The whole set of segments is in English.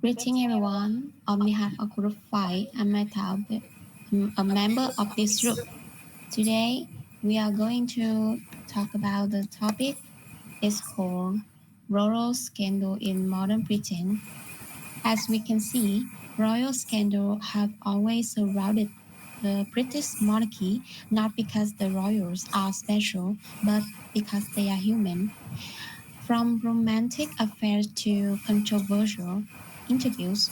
Greeting everyone. On behalf of Group 5, I'm Meta, a member of this group. Today, we are going to talk about the topic is called Royal Scandal in Modern Britain. As we can see, royal scandals have always surrounded the British monarchy, not because the royals are special, but because they are human. From romantic affairs to controversial interviews,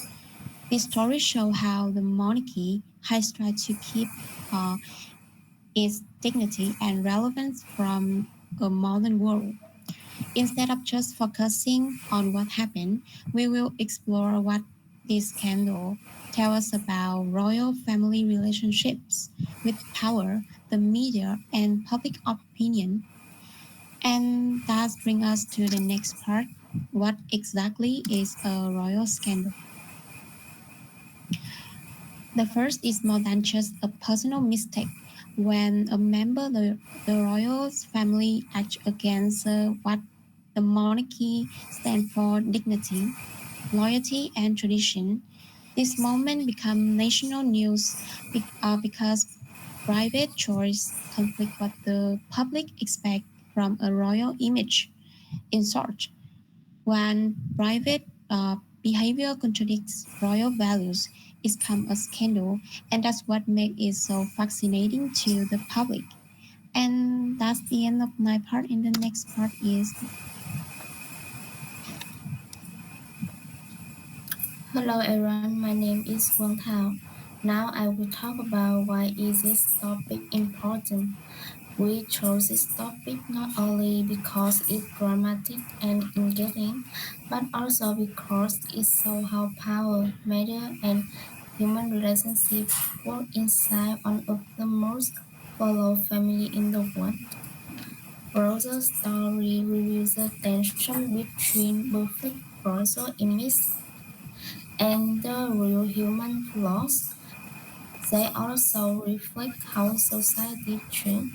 these stories show how the monarchy has tried to keep uh, its dignity and relevance from a modern world. Instead of just focusing on what happened, we will explore what this scandal tell us about royal family relationships with power, the media, and public opinion. And that brings us to the next part. What exactly is a royal scandal? The first is more than just a personal mistake. When a member of the royal family acts against what the monarchy stands for dignity, loyalty, and tradition, this moment becomes national news because private choice conflict what the public expect from a royal image. In short, when private behavior contradicts royal values, it's come a scandal, and that's what makes it so fascinating to the public. And that's the end of my part. And the next part is Hello everyone, my name is Wang Thao. Now I will talk about why is this topic important. We chose this topic not only because it's dramatic and engaging, but also because it shows how power, media, and human relationships work inside one of the most followed family in the world. Rosa's story reveals the tension between perfect royal image and the real human flaws. They also reflect how society changes,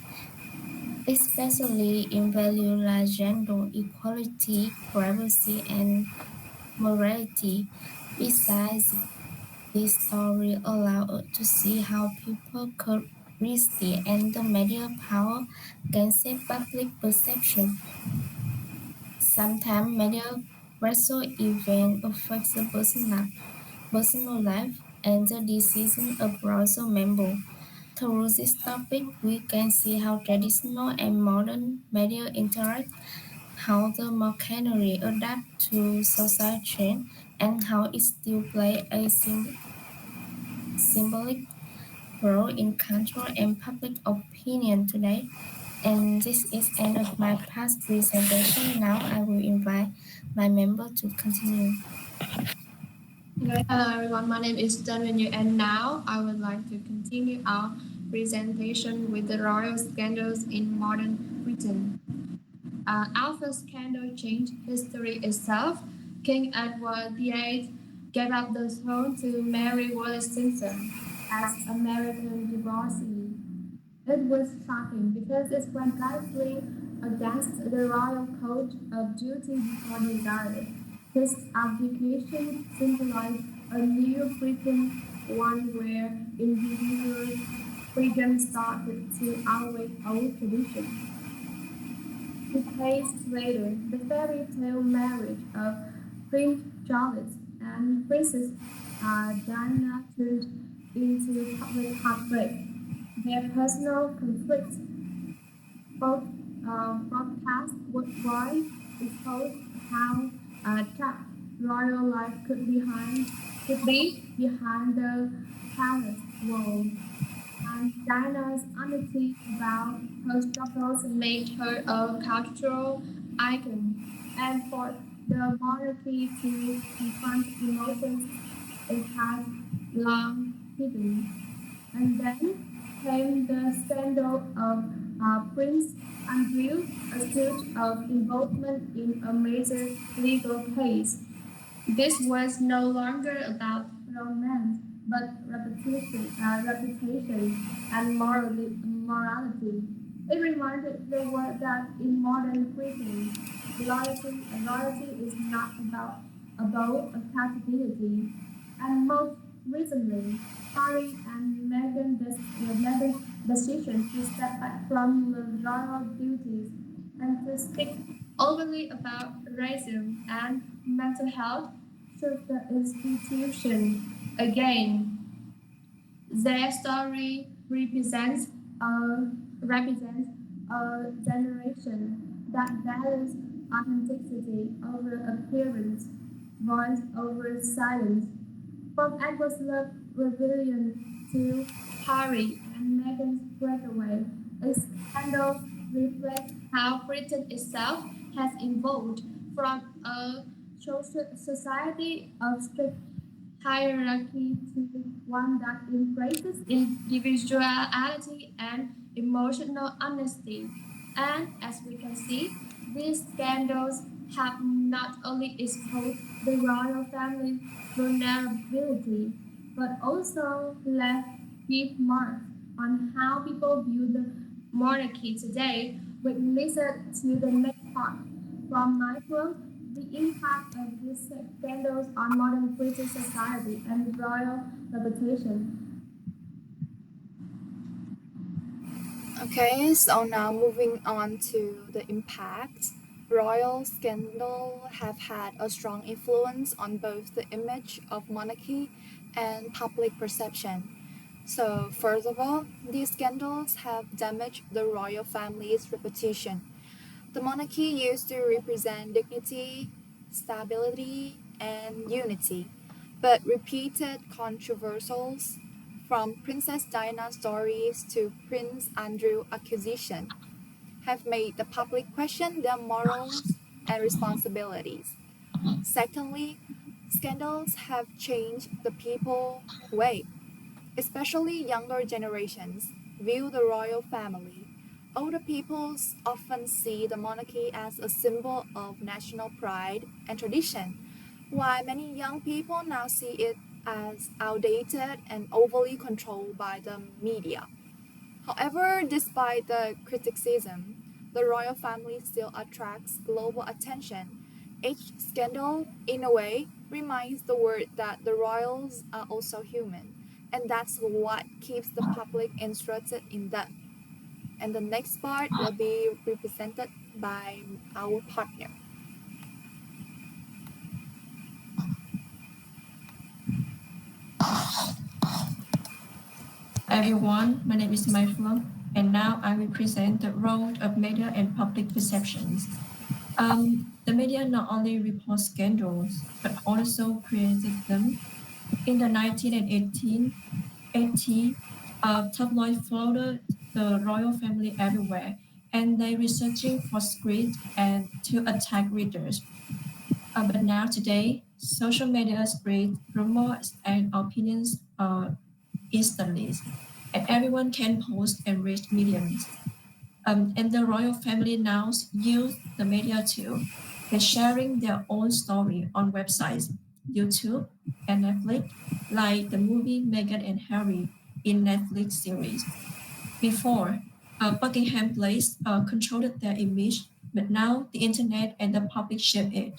especially in values like gender equality, privacy, and morality. Besides, this story allows us to see how people curiosity and the media power can shape public perception. Sometimes media racial event affects the personal life and the decision of browser member. Through this topic, we can see how traditional and modern media interact, how the machinery adapt to social change, and how it still play a symbolic role in culture and public opinion today. And this is end of my past presentation. Now I will invite my member to continue. Okay, hello everyone, my name is Dunwin Yu, and now I would like to continue our presentation with the royal scandals in modern Britain. Our first scandal changed history itself. King Edward VIII gave up the throne to Mary Wallace Simpson as American divorcee. It was shocking because it went directly against the royal code of duty before desire. His abdication symbolized a new Britain, one where individual freedom started to outweigh old traditions. Decades later, the fairy tale marriage of Prince Charles and Princess Diana turned into public heartbreak. Their personal conflicts, both broadcast worldwide, exposed how trapped royal life could be behind the palace walls. And Diana's honesty about her struggles made her a cultural icon, and for the monarchy to confront emotions it had long hidden. And then came the scandal of Prince Andrew, accused of involvement in a major legal case. This was no longer about romance, but reputation and morality. It reminded the world that in modern Britain, loyalty is not about accountability. And most recently, Harry and Meghan's decision to step back from the royal duties and to speak openly about racism and mental health shook the institution again. Their story represents a generation that values authenticity over appearance, voice over silence. From Edward's love rebellion to Harry and Meghan's breakaway, a scandal reflects how Britain itself has evolved from a society of strict hierarchy to one that embraces individuality and emotional honesty. And as we can see, these scandals have not only exposed the royal family's vulnerability, but also left deep marks on how people view the monarchy today. We listen to the next part from my quote, the impact of these scandals on modern British society and royal reputation. Okay, so now moving on to the impact. Royal scandal have had a strong influence on both the image of monarchy and public perception. So, first of all, these scandals have damaged the royal family's reputation. The monarchy used to represent dignity, stability, and unity, but repeated controversies, from Princess Diana stories to Prince Andrew accusation, have made the public question their morals and responsibilities. Secondly, scandals have changed the people way, especially younger generations, view the royal family. Older peoples often see the monarchy as a symbol of national pride and tradition, while many young people now see it as outdated and overly controlled by the media. However, despite the criticism, the royal family still attracts global attention. Each scandal, in a way, reminds the world that the royals are also human, and that's what keeps the public interested in them. And the next part will be represented by our partner. Everyone, my name is Michael, and now I will present the role of media and public perceptions. The media not only report scandals, but also created them. In the 1980, tabloids followed the royal family everywhere, and they were searching for script and to attack readers. But now today, social media spread rumors and opinions instantly, and everyone can post and reach millions. And the royal family now use the media too. They're sharing their own story on websites, YouTube, and Netflix, like the movie Meghan and Harry in Netflix series. Before, Buckingham Palace controlled their image, but now the internet and the public shape it.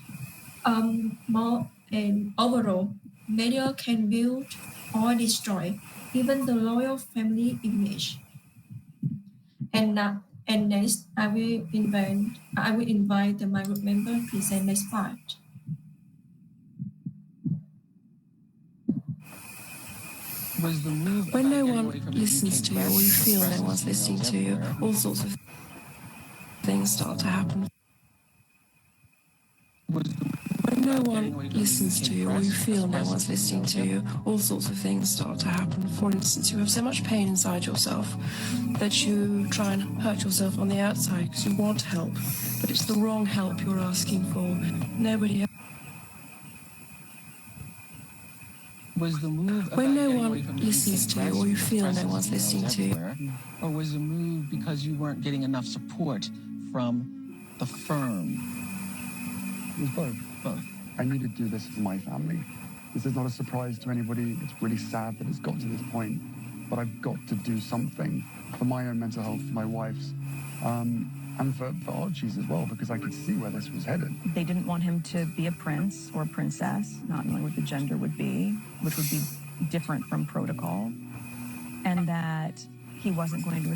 More and overall, media can build or destroy even the royal family image. And next, I will invite my group member to present next part. When no one listens to you or you feel no one's listening to you, all sorts of things start to happen. When no one listens to you or you feel no one's listening to you, all sorts of things start to happen. For instance, you have so much pain inside yourself that you try and hurt yourself on the outside because you want help, but it's the wrong help you're asking for. Nobody. When no one listens to you or you feel no one's listening to you. Or was the move because you weren't getting enough support from the firm? It was both. Both. I need to do this for my family. This is not a surprise to anybody. It's really sad that it's got to this point, but I've got to do something. for my own mental health, for my wife's, and for Archie's as well, because I could see where this was headed. They didn't want him to be a prince or a princess, not knowing what the gender would be, which would be different from protocol, and that he wasn't going to